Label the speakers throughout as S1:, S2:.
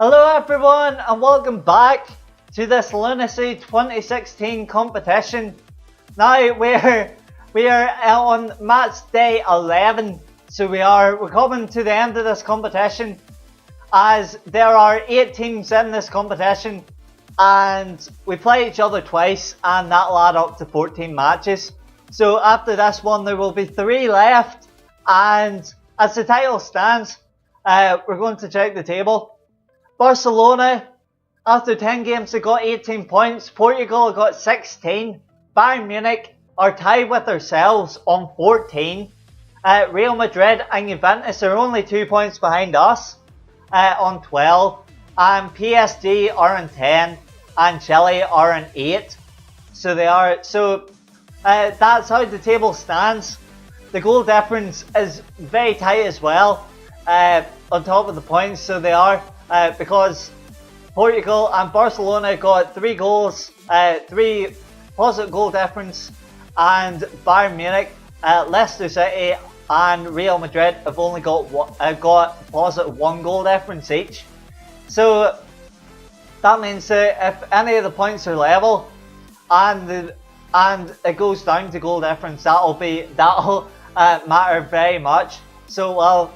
S1: Hello everyone and welcome back to this Lunacy 2016 competition. Now we are on match day 11, so we're coming to the end of this competition, as there are 8 teams in this competition and we play each other twice, and that'll add up to 14 matches. So after this one there will be 3 left, and as the title stands, we're going to check the table. Barcelona, after 10 games, they got 18 points. Portugal got 16. Bayern Munich are tied with ourselves on 14. Real Madrid and Juventus are only 2 points behind us on 12. And PSG are on 10. And Chile are on 8. So they are. So that's how the table stands. The goal difference is very tight as well, on top of the points. So they are. Because Portugal and Barcelona got 3 goals, 3 positive goal difference, and Bayern Munich, Leicester City and Real Madrid have only got positive 1 goal difference each. So that means that if any of the points are level and it goes down to goal difference, that'll matter very much. So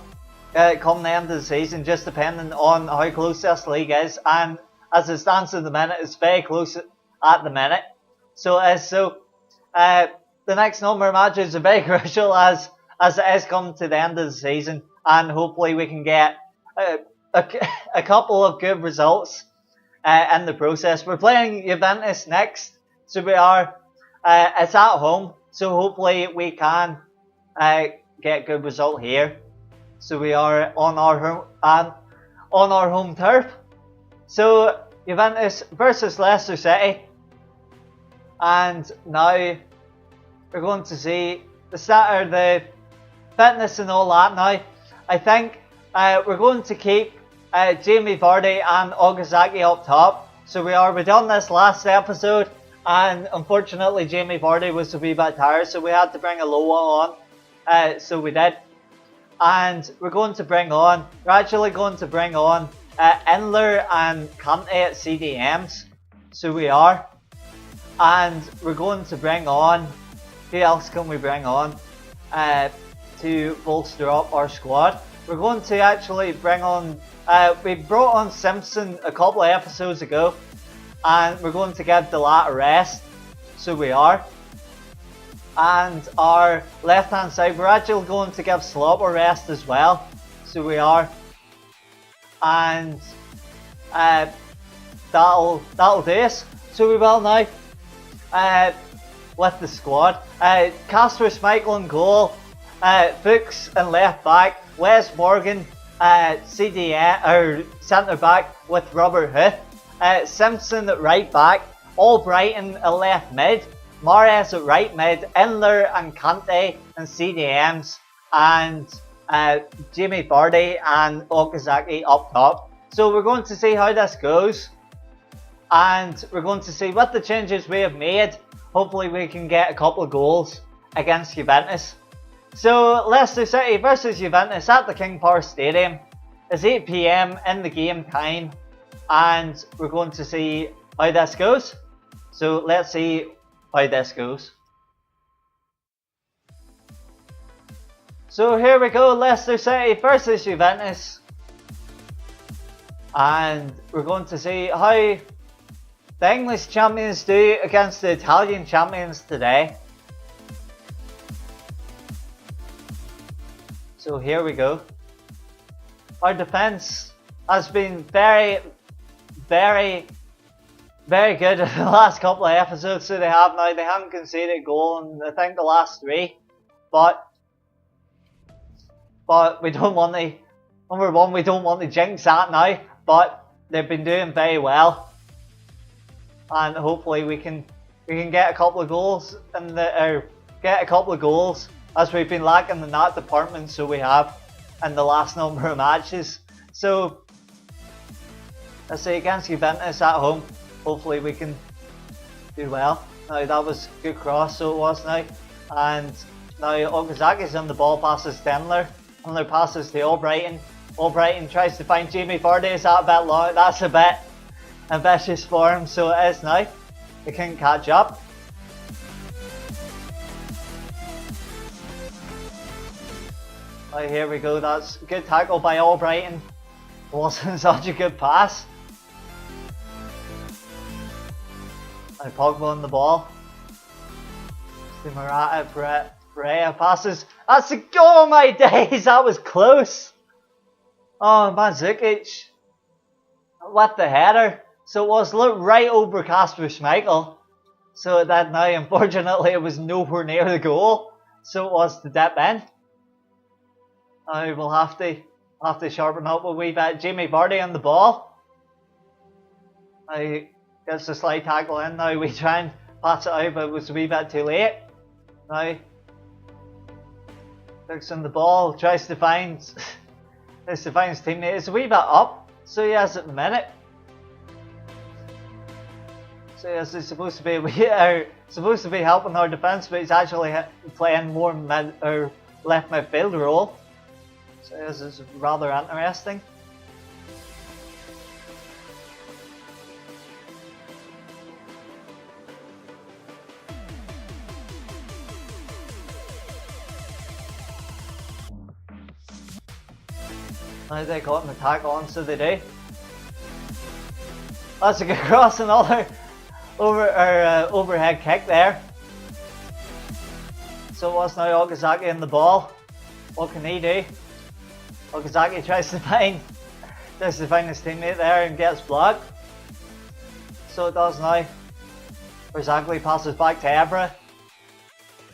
S1: come the end of the season, just depending on how close this league is, and as it stands at the minute, it's very close at the minute. So the next number of matches are very crucial as it is coming to the end of the season, and hopefully we can get a couple of good results in the process. We're playing Juventus next, so we are. It's at home, so hopefully we can get a good result here. So we are on our home turf. So Juventus versus Leicester City, and now we're going to see the fitness and all that. Now I think we're going to keep Jamie Vardy and Okazaki up top. So we done this last episode, and unfortunately Jamie Vardy was a wee bit tired, so we had to bring a low one on. So we did. And we're actually going to bring on Inler and Kante at CDMs. So we are. And we're going to bring on, who else can we bring on to bolster up our squad? We're going to actually bring on, we brought on Simpson a couple of episodes ago, and we're going to give Delat a rest. So we are. And our left hand side, we're actually going to give Slop a rest as well. So we are. And that'll do us. So we will now with the squad. Casper Schmeichel in goal, Fuchs in left back, Wes Morgan CDM or centre back with Robert Huth, Simpson at right back, Albrighton at left mid, Mahrez at right mid, Inler and Kante and CDMs, and Jamie Vardy and Okazaki up top. So we're going to see how this goes, and we're going to see what the changes we have made. Hopefully we can get a couple of goals against Juventus. So Leicester City versus Juventus at the King Power Stadium. It's 8 PM in the game time, and we're going to see how this goes. So let's see how this goes. So here we go, Leicester City versus Juventus, and we're going to see how the English champions do against the Italian champions today. So here we go. Our defence has been very good in the last couple of episodes. So they haven't conceded a goal in I think the last 3, but we don't want to. Number one, we don't want to jinx that now. But they've been doing very well, and hopefully we can get a couple of goals as we've been lacking in that department. So we have in the last number of matches. So let's say against Juventus at home, hopefully we can do well. Now that was a good cross, so it was now. And now Okazaki's on the ball, passes to Inler. Inler passes to Albrighton. Albrighton tries to find Jamie Vardy. Is that a bit long? That's a bit ambitious for him, so it is now. He couldn't catch up. Right, here we go. That's a good tackle by Albrighton. Wasn't such a good pass. Now Pogba on the ball. The Morata, Brea passes. That's a goal, my days! That was close. Oh, Mandzukic with the header. So it was right over Kasper Schmeichel. So that now, unfortunately, it was nowhere near the goal. So it was the dip in. Now we'll have to sharpen up a wee bit. Jamie Vardy on the ball. Now gets the slide tackle in. Now we try and pass it out, but it was a wee bit too late. Now fixing the ball, tries to find his teammate. It's a wee bit up, so he has it in a minute. So yes, he's supposed to be helping our defence, but he's actually playing more mid or left midfield role. So this is rather interesting. Now they got an attack on, so they do. That's a good cross, another overhead kick there. So it was now Okazaki in the ball. What can he do? Okazaki tries to find his teammate there and gets blocked. So it does now. Verzagli passes back to Ebra.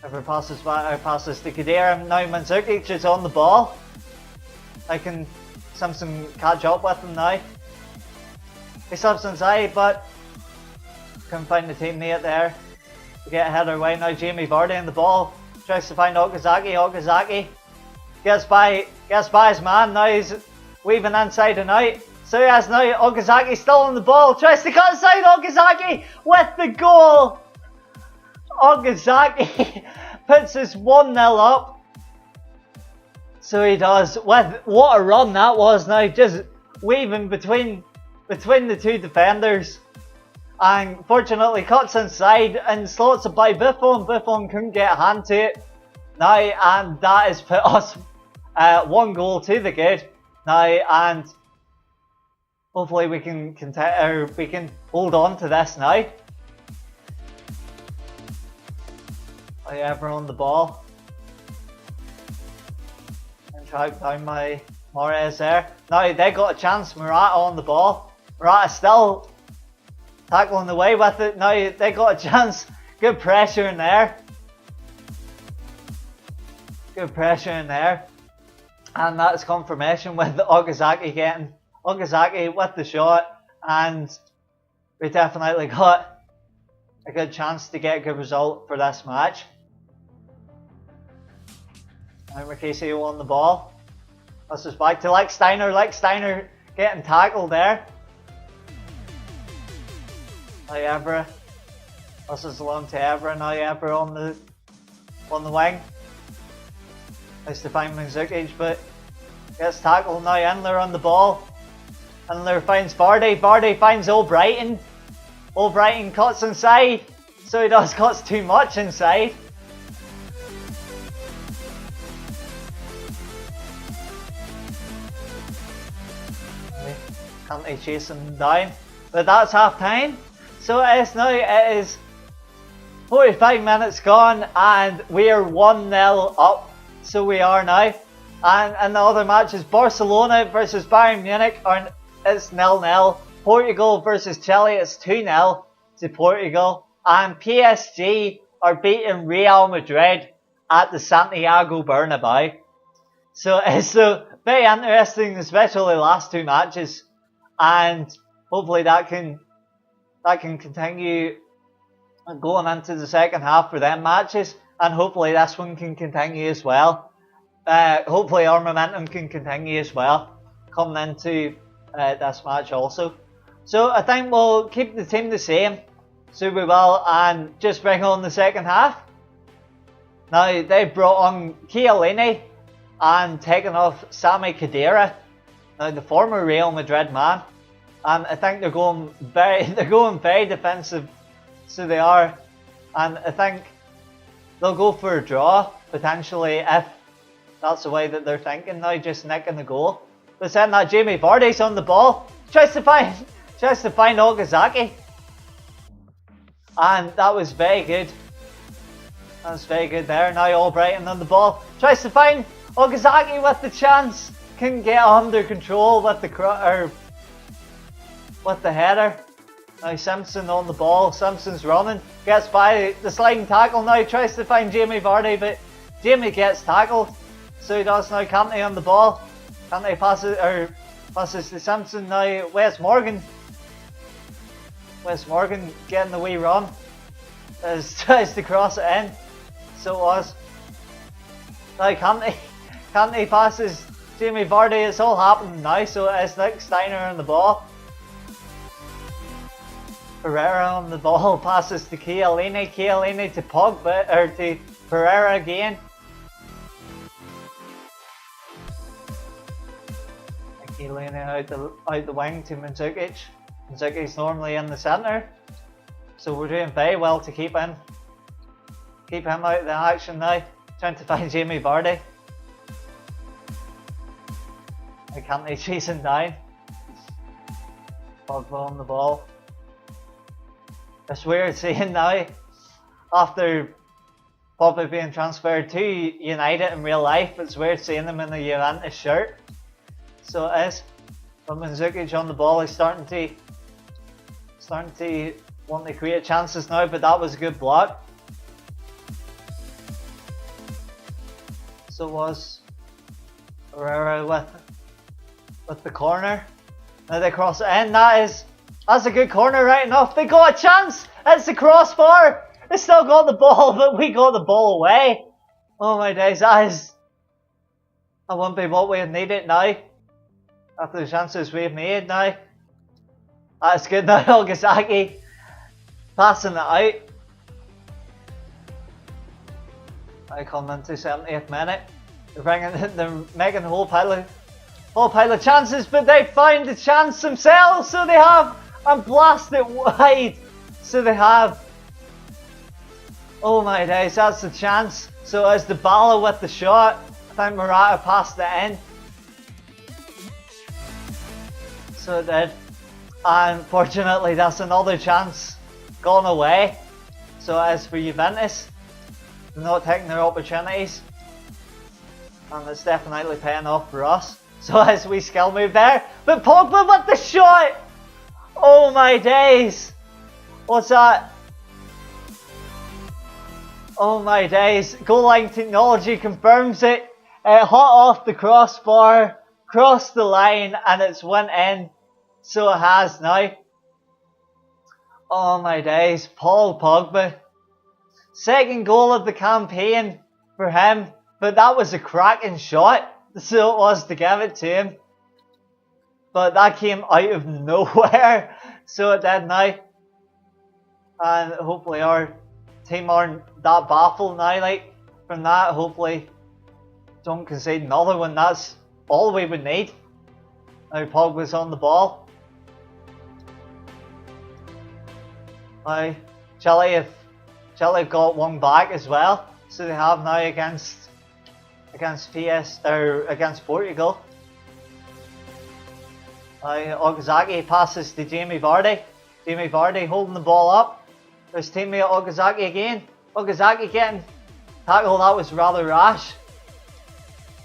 S1: Ebra passes to Kadira. Now Mandzukic is on the ball. I can Simpson catch up with him now. He subs inside, but couldn't find the teammate there to get a header away. Now Jamie Vardy in the ball. Tries to find Okazaki. Okazaki gets by his man. Now he's weaving inside and out. So yes, now Okazaki still on the ball. Tries to cut inside. Okazaki with the goal. Okazaki puts us 1-0 up. So he does. What a run that was now. Just weaving between the two defenders. And fortunately cuts inside and slots it by Buffon. Buffon couldn't get a hand to it. Now, and that has put us 1 goal to the good. Now, and hopefully we can hold on to this now. Everyone on the ball. And track down my Morez there. Now they got a chance. Morata on the ball. Morata still tackling the way with it. Now they got a chance. Good pressure in there. Good pressure in there. And that's confirmation with Okazaki with the shot. And we definitely got a good chance to get a good result for this match. Now Mercasio on the ball. This is back to Steiner. Steiner getting tackled there. Now Evra. This is along to Evra. Now Evra on the wing. Nice to find Mandzukic, but gets tackled. Now Endler on the ball. Endler finds Vardy. Vardy finds Albrighton. Albrighton cuts inside. So he cuts too much inside. Can't they chase him down? But that's half time. So it is 45 minutes gone and we are 1-0 up. So we are now. And the other match is Barcelona versus Bayern Munich. It's 0-0. Portugal versus Chile. It's 2-0 to Portugal. And PSG are beating Real Madrid at the Santiago Bernabeu. So it's very interesting, especially the last 2 matches. And hopefully that can continue going into the second half for them matches, and hopefully this one can continue as well. Hopefully our momentum can continue as well coming into this match also. So I think we'll keep the team the same, so we will, and just bring on the second half. Now they've brought on Chiellini and taken off Sami Khedira. Now the former Real Madrid man, and I think they're going very defensive, so they are, and I think they'll go for a draw potentially if that's the way that they're thinking now, just nicking the goal. But then that Jamie Vardy's on the ball, tries to find Okazaki, and that was very good. That was very good there. Now Albrighton on the ball, tries to find Okazaki with the chance, couldn't get under control with the header. Now Simpson on the ball, Simpson's running, gets by the sliding tackle now, tries to find Jamie Vardy, but Jamie gets tackled. So he does now. Kante on the ball, Kante passes to Simpson now. Wes Morgan getting the wee run, tries to cross it in, so it was. Now Kante passes Jamie Vardy, it's all happening now, so it's Nick Steiner on the ball. Pereira on the ball, passes to Chiellini to Pogba, or to Pereira again. Chiellini out the wing to Mandzukic. Mandzukic's normally in the centre, so we're doing very well to keep him out of the action now. Trying to find Jamie Vardy. I can't chasing down. Pogba on the ball. It's weird seeing now, after Pogba being transferred to United in real life, it's weird seeing him in a Juventus shirt. So it is. But Mandzukic on the ball, he's starting to want to create chances now, but that was a good block. So it was Herrera with the corner. Now they cross it in. That's a good corner, right enough. They got a chance. It's the crossbar. They still got the ball, but we got the ball away. Oh my days, that won't be what we needed now. After the chances we've made now. That's good now. Okazaki passing it out. I come into 78th minute. They're making a whole pile of chances, but they find the chance themselves, so they have, and blast it wide. So they have. Oh my days, that's the chance. So as Dybala with the shot, I think Morata passed it in. So it did. And fortunately, that's another chance gone away. So as for Juventus, they're not taking their opportunities. And it's definitely paying off for us. So as we skill move there. But Pogba with the shot! Oh my days! What's that? Oh my days. Goal line technology confirms it. Hot off the crossbar, crossed the line, and it's went in. So it has now. Oh my days. Paul Pogba. Second goal of the campaign for him. But that was a cracking shot. So it was to give it to him. But that came out of nowhere. So it did now. And hopefully our team aren't that baffled now. Like, from that, hopefully don't concede another one. That's all we would need. Now Pogba's on the ball. Now Chile have got one back as well. So they have now against Portugal. Okazaki passes to Jamie Vardy. Jamie Vardy holding the ball up. There's teammate Okazaki again. Okazaki getting tackled. That was rather rash.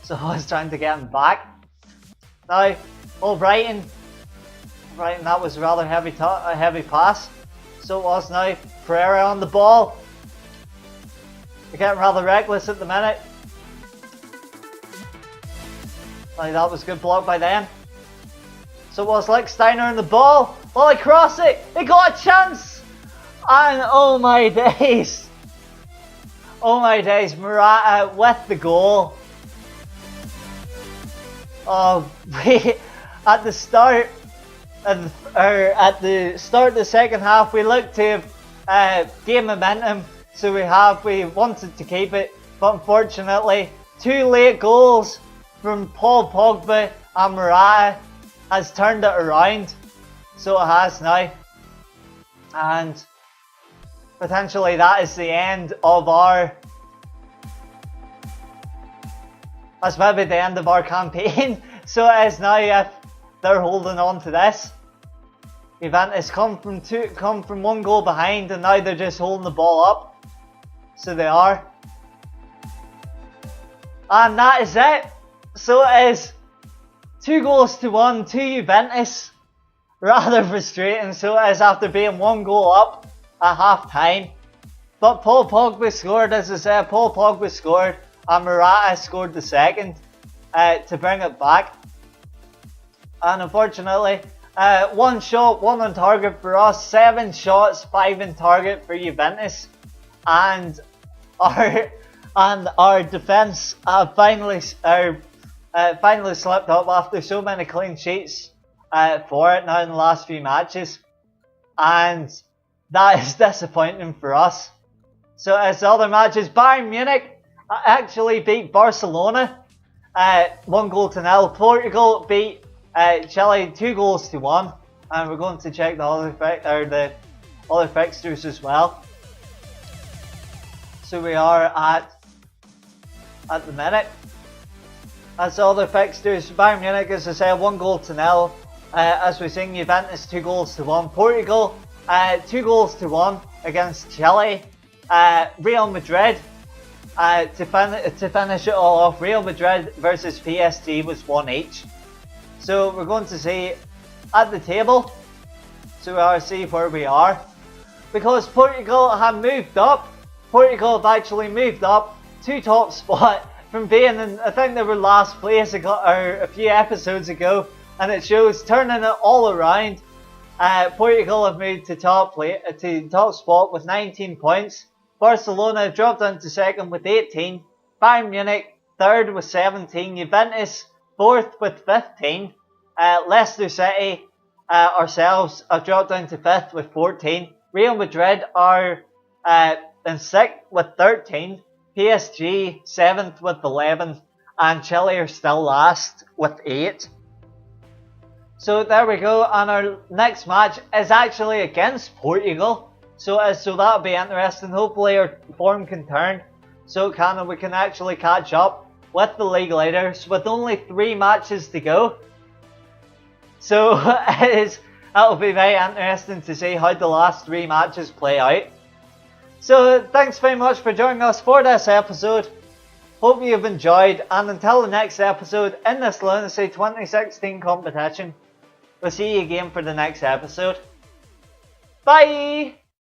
S1: So I was trying to get him back. Now Brighton, that was a rather heavy pass. So it was now. Pereira on the ball. They're getting rather reckless at the minute. Now that was a good block by them. So it was like Steiner in the ball. Well, they cross it. They got a chance. And oh my days. Oh my days. Morata with the goal. At the start of the second half, we looked to gain momentum. So we wanted to keep it, but unfortunately, two late goals from Paul Pogba and Morata has turned it around. So it has now. And potentially that is the end of our... That's maybe the end of our campaign. So it is now if they're holding on to this. Juventus come from 1 goal behind and now they're just holding the ball up. So they are. And that is it. So it is 2-1 to Juventus. Rather frustrating. So it is after being 1 goal up at half time. But Paul Pogba scored, as I said. Paul Pogba scored and Morata scored the second to bring it back. And unfortunately, 1 shot, 1 on target for us, 7 shots, 5 in target for Juventus, and our defence finally slipped up after so many clean sheets for it now in the last few matches, and that is disappointing for us. So as the other matches, Bayern Munich actually beat Barcelona 1-0. Portugal beat Chile 2-1, and we're going to check the other fixtures as well. So we are at the minute. That's the other fixtures. Bayern Munich, as I said, 1-0. As we're seeing, Juventus 2-1. Portugal 2-1 against Chile. Real Madrid to finish it all off. Real Madrid versus PSG was 1 each. So we're going to see at the table, so we'll see where we are. Because Portugal have moved up. Portugal have actually moved up to top spot from being in, I think they were last place a few episodes ago. And it shows turning it all around. Portugal have moved to top spot with 19 points. Barcelona dropped down to second with 18. Bayern Munich third with 17. Juventus fourth with 15. Leicester City ourselves have dropped down to 5th with 14. Real Madrid are in 6th with 13. PSG 7th with 11. And Chile are still last with 8. So there we go, and our next match is actually against Portugal. So that'll be interesting. Hopefully our form can turn. So we can actually catch up with the league leaders with only 3 matches to go. So that'll be very interesting to see how the last 3 matches play out. So thanks very much for joining us for this episode. Hope you've enjoyed, and until the next episode in this Lunacy 2016 competition, we'll see you again for the next episode. Bye!